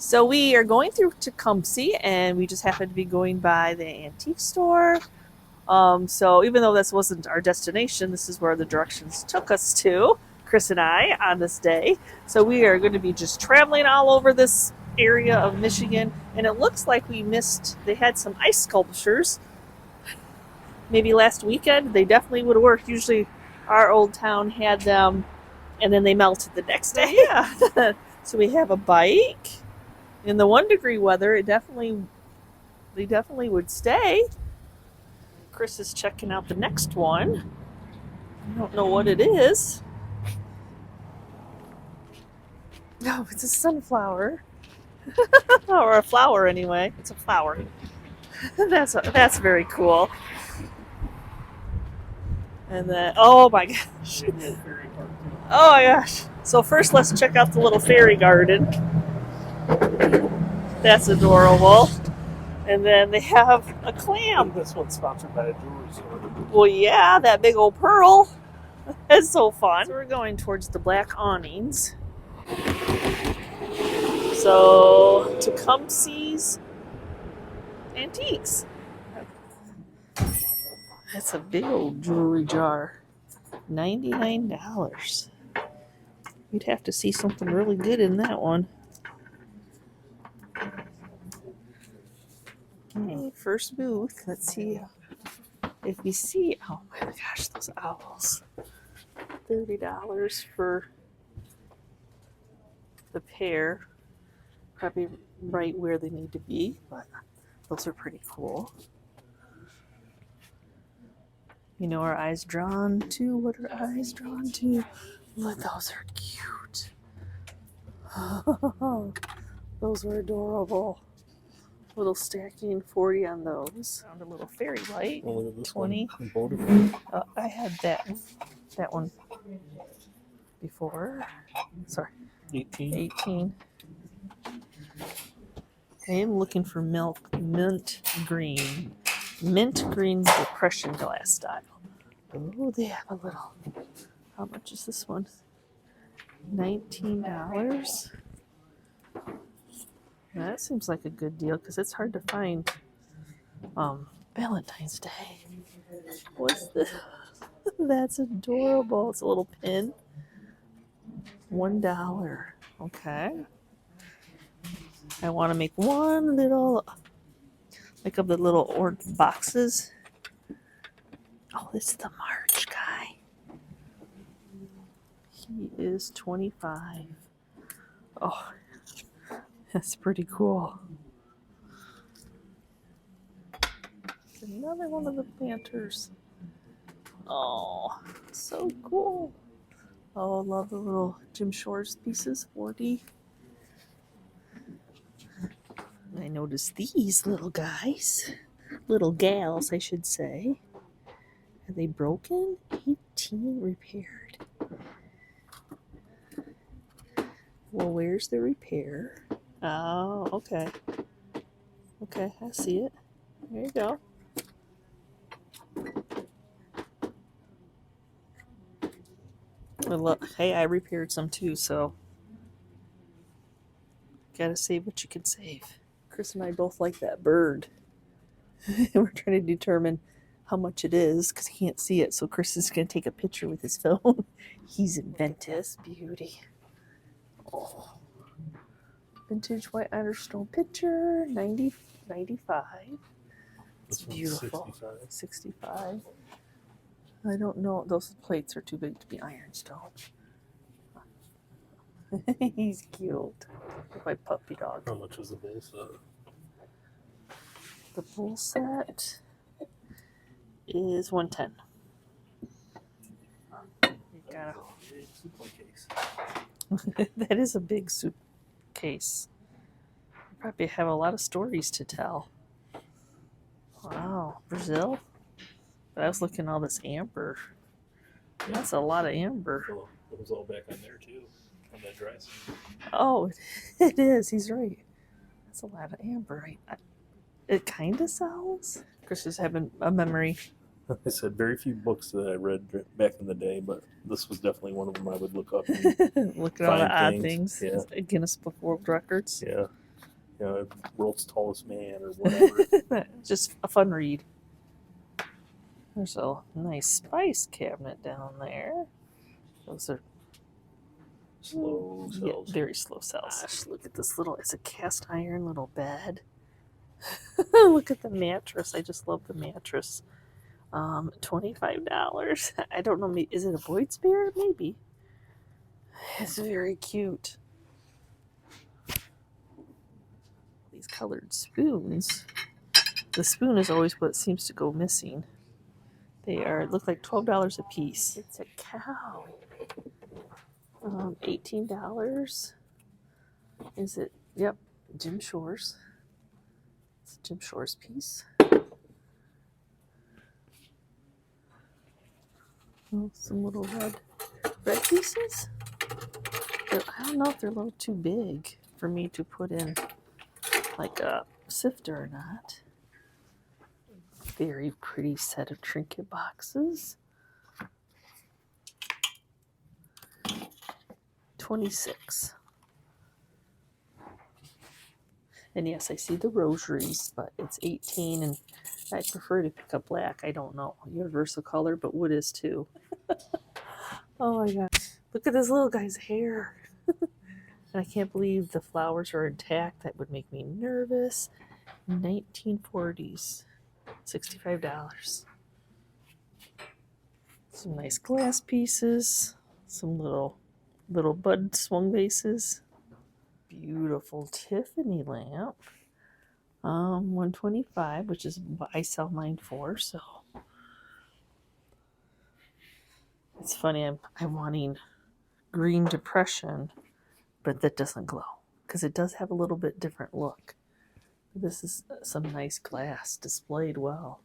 So we are going through Tecumseh, and we just happened to be going by the antique store. So even though this wasn't our destination, this is where the directions took us to, Chris and I, on this day. So we are going to be just traveling all over this area of Michigan, and it looks like we missed, they had some ice sculptures maybe last weekend. They definitely would have worked. Usually our old town had them, and then they melted the next day. Yeah. So we have a bike. In the 1 degree weather, they definitely would stay. Chris is checking out the next one. I don't know what it is. No, it's a sunflower. Or a flower anyway. It's a flower. That's very cool. And then, oh my gosh. Oh my gosh. So first let's check out the little fairy garden. That's adorable. And then they have a clam. This one's sponsored by a jewelry store. Well, yeah, that big old pearl. That's so fun. So we're going towards the black awnings. So, Tecumseh's Antiques. That's a big old jewelry jar. $99. You'd have to see something really good in that one. Okay, first booth. Let's see if we see. Oh my gosh, those owls. $30 for the pair. Probably right where they need to be, but those are pretty cool. You know, our eyes drawn to? What are eyes drawn to? Look, those are cute. Those are adorable. Little stacking 40 on those. Found a little fairy light. Oh, look at this 20. One. I had that one before. Sorry. 18. I am looking for mint green depression glass style. Oh, they have a little. How much is this one? $19. That seems like a good deal because it's hard to find Valentine's Day. What's this? That's adorable. It's a little pin. $1. Okay. I want to make one little, like of the little boxes. Oh, this is the March guy. He is 25. Oh, that's pretty cool. Another one of the planters. Oh, so cool. Oh, love the little Jim Shores pieces, 40. I noticed these little guys, little gals, I should say. Are they broken? 18 repaired. Well, where's the repair? Oh, okay. Okay, I see it. There you go. Well, look, hey, I repaired some too, so gotta save what you can save. Chris and I both like that bird. We're trying to determine how much it is because he can't see it, so Chris is going to take a picture with his phone. He's inventive. This beauty. Oh. Vintage white ironstone picture, 95. It's beautiful. 65. I don't know. Those plates are too big to be ironstone. He's cute. My puppy dog. How much was the bull set? The bull set is $110. You got that is a big suitcase. You probably have a lot of stories to tell. Wow, Brazil? But I was looking at all this amber. That's a lot of amber. Well, it was all back on there too, on that dress. Oh, it is. He's right. That's a lot of amber. It kind of sells. Chris is having a memory. I said very few books that I read back in the day, but this was definitely one of them I would look up. Look at all the odd things. Yeah. Guinness Book of World Records. Yeah. World's Tallest Man or whatever. Just a fun read. There's a nice spice cabinet down there. Those are Slow cells. Yeah, very slow cells. Gosh, look at this little, it's a cast iron little bed. Look at the mattress. I just love the mattress. $25. I don't know, is it a Boyd's Bear? Maybe. It's very cute. These colored spoons. The spoon is always what seems to go missing. They look like $12 a piece. It's a cow. $18. Is it? Yep, Jim Shores. It's a Jim Shores piece. Oh, some little red pieces. I don't know if they're a little too big for me to put in like a sifter or not. Very pretty set of trinket boxes. $26. And yes, I see the rosaries, but it's $18, and I prefer to pick up black. I don't know, universal color, but wood is too. Oh my god, look at this little guy's hair. And I can't believe the flowers are intact. That would make me nervous. 1940s, $65. Some nice glass pieces, some little bud swung vases. Beautiful Tiffany lamp. $125, which is what I sell mine for. So it's funny. I'm wanting green depression, but that doesn't glow because it does have a little bit different look. This is some nice glass displayed well.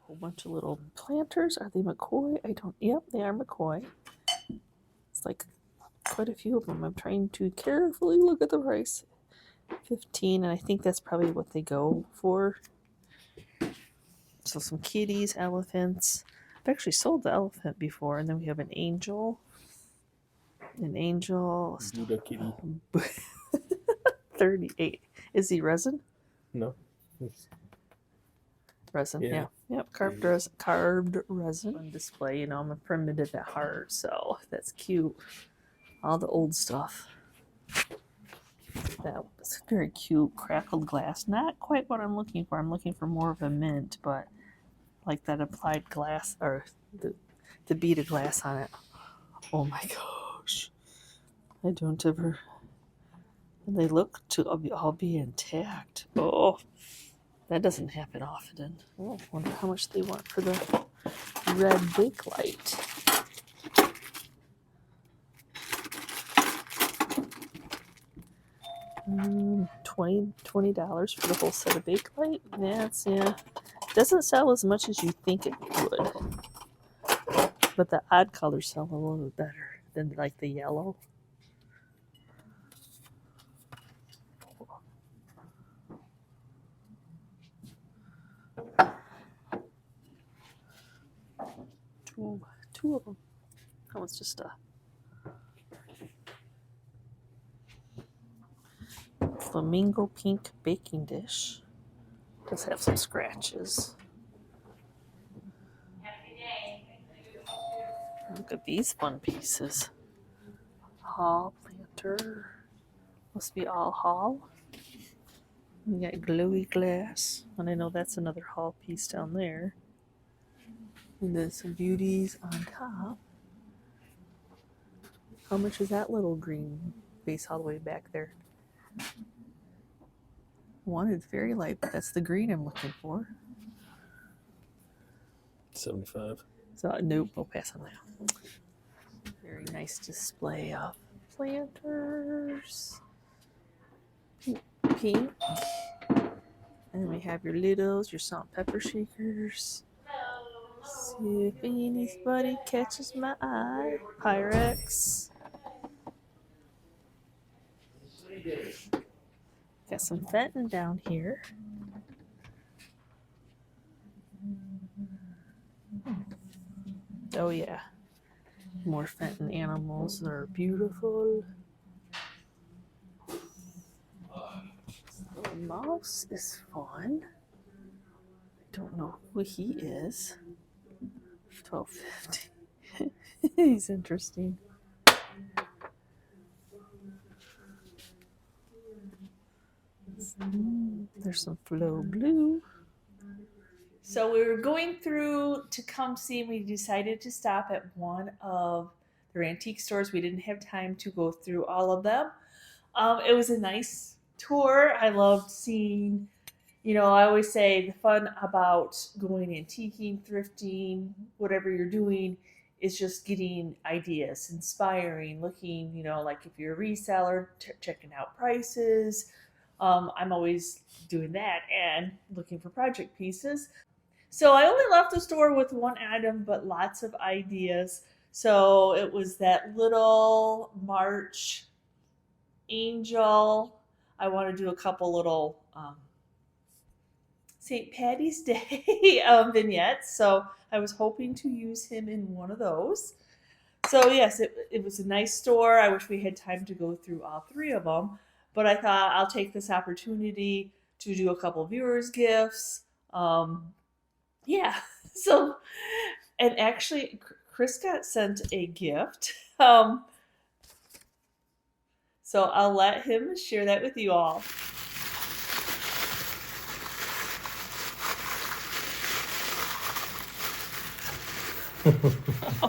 A whole bunch of little planters. Are they McCoy? Yep, they are McCoy. It's like quite a few of them. I'm trying to carefully look at the price. $15, and I think that's probably what they go for. So some kitties, elephants. I've actually sold the elephant before, and then we have an angel. Buddha kitty. 38. Is he resin? No. Resin, yeah. Yep, carved resin. On display, I'm a primitive at heart, so that's cute. All the old stuff. That was very cute. Crackled glass. Not quite what I'm looking for. I'm looking for more of a mint, but like that applied glass, or the beaded glass on it. Oh my gosh. I don't ever... They look to all be intact. Oh, that doesn't happen often. Oh, I wonder how much they want for the red bake light. $20 for the whole set of bake light. Yeah. Doesn't sell as much as you think it would, but the odd colors sell a little bit better than like the yellow. Two of them. That one's just a flamingo pink baking dish. Does have some scratches. Look at these fun pieces. Hall planter. Must be all Hall. We got glowy glass. And I know that's another Hall piece down there. And then some beauties on top. How much is that little green vase all the way back there? One is very light, but that's the green I'm looking for. 75. So nope, we'll pass on that. Very nice display of planters. Pink. And we have your littles, your salt and pepper shakers. See if anybody catches my eye. Pyrex. Got some Fenton down here. Oh yeah. More Fenton animals. They're beautiful. house is fun. I don't know who he is. 1250. He's interesting. There's some Flow Blue. So we were going through Tecumseh and we decided to stop at one of their antique stores. We didn't have time to go through all of them. It was a nice tour. I loved seeing, I always say the fun about going antiquing, thrifting, whatever you're doing is just getting ideas, inspiring, looking, like if you're a reseller, checking out prices. I'm always doing that and looking for project pieces. So I only left the store with one item, but lots of ideas. So it was that little March angel. I want to do a couple little St. Patty's Day vignettes. So I was hoping to use him in one of those. So yes, it was a nice store. I wish we had time to go through all three of them. But I thought I'll take this opportunity to do a couple viewers gifts. Yeah, so, and actually Chris got sent a gift. So I'll let him share that with you all.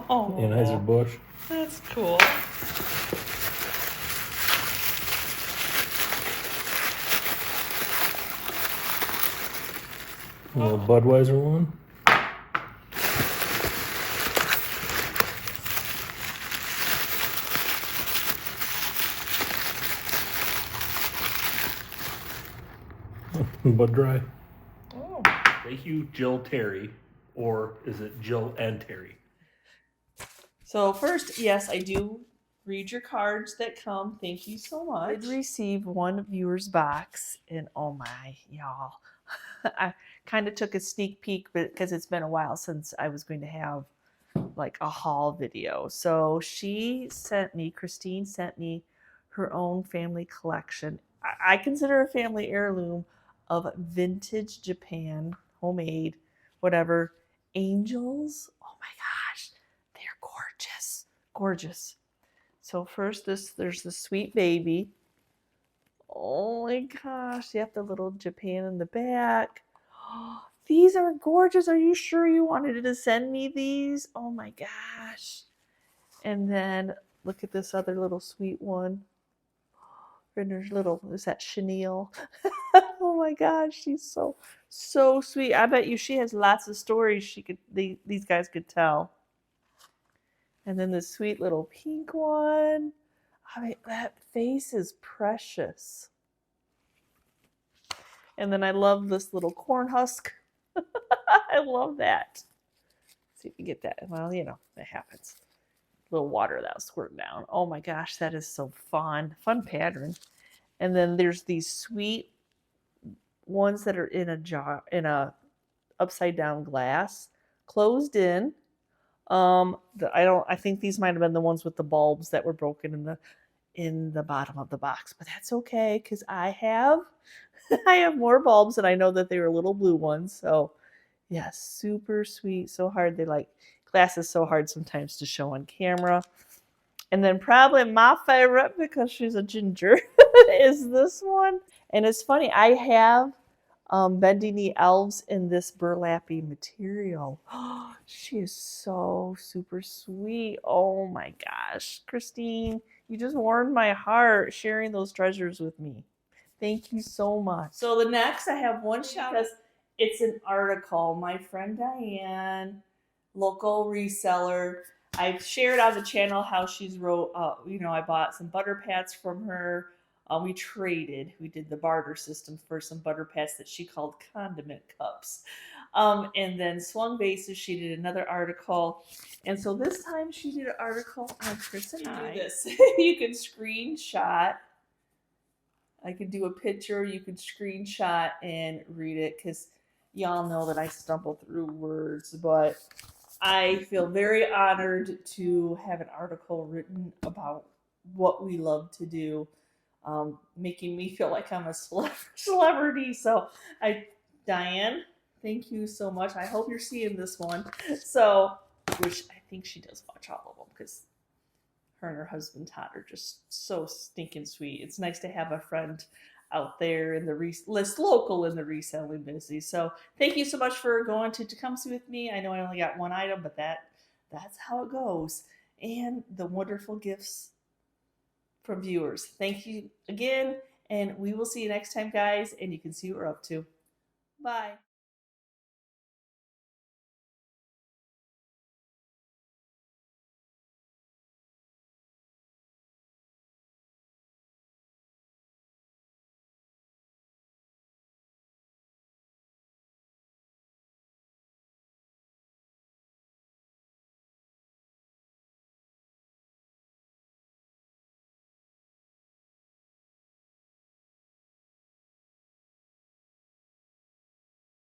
Oh, Anheuser-Busch. That's cool. A little Budweiser one. Bud Dry. Oh. Thank you, Jill Terry. Or is it Jill and Terry? So first, yes, I do read your cards that come. Thank you so much. I did receive one viewer's box, and oh my, y'all. I kind of took a sneak peek because it's been a while since I was going to have like a haul video. So Christine sent me her own family collection. I consider a family heirloom of vintage Japan, homemade, whatever, angels. Oh my gosh, they're gorgeous. Gorgeous. So first there's the sweet baby. Oh my gosh, you have the little Japan in the back. Oh, these are gorgeous. Are you sure you wanted to send me these? Oh my gosh. And then look at this other little sweet one. Brenda's little, is that chenille? Oh my gosh, she's so sweet. I bet you she has lots of stories these guys could tell. And then this sweet little pink one. I mean, that face is precious. And then I love this little corn husk. I love that. Let's see if we get that. Well, it happens. A little water that'll squirt down. Oh my gosh, that is so fun. Fun pattern. And then there's these sweet ones that are in a jar, in a upside down glass, closed in. I think these might have been the ones with the bulbs that were broken in the bottom of the box, but that's okay because I have more bulbs, and I know that they were little blue ones. So yeah, super sweet. So hard. Glass is so hard sometimes to show on camera. And then probably my favorite, because she's a ginger, is this one. And it's funny, I have Bending the Elves in this burlappy material. Oh, she is so super sweet. Oh my gosh. Christine, you just warmed my heart sharing those treasures with me. Thank you so much. So the next, I have one shout out. It's an article. My friend Diane, local reseller, I've shared on the channel how she's wrote, I bought some butter pats from her. We traded. We did the barter system for some butter pats that she called condiment cups. And then Swung Bases, she did another article. And so this time she did an article on Chris and I. Do this. You can screenshot. I could do a picture. You could screenshot and read it because y'all know that I stumble through words. But I feel very honored to have an article written about what we love to do. making me feel like I'm a celebrity. So Diane, thank you so much. I hope you're seeing this one. So, which I think she does watch all of them because her and her husband Todd are just so stinking sweet. It's nice to have a friend out there in the less local in the reselling business. So thank you so much for going to Tecumseh with me. I know I only got one item, but that's how it goes. And the wonderful gifts from viewers. Thank you again, and we will see you next time, guys. And you can see what we're up to. Bye.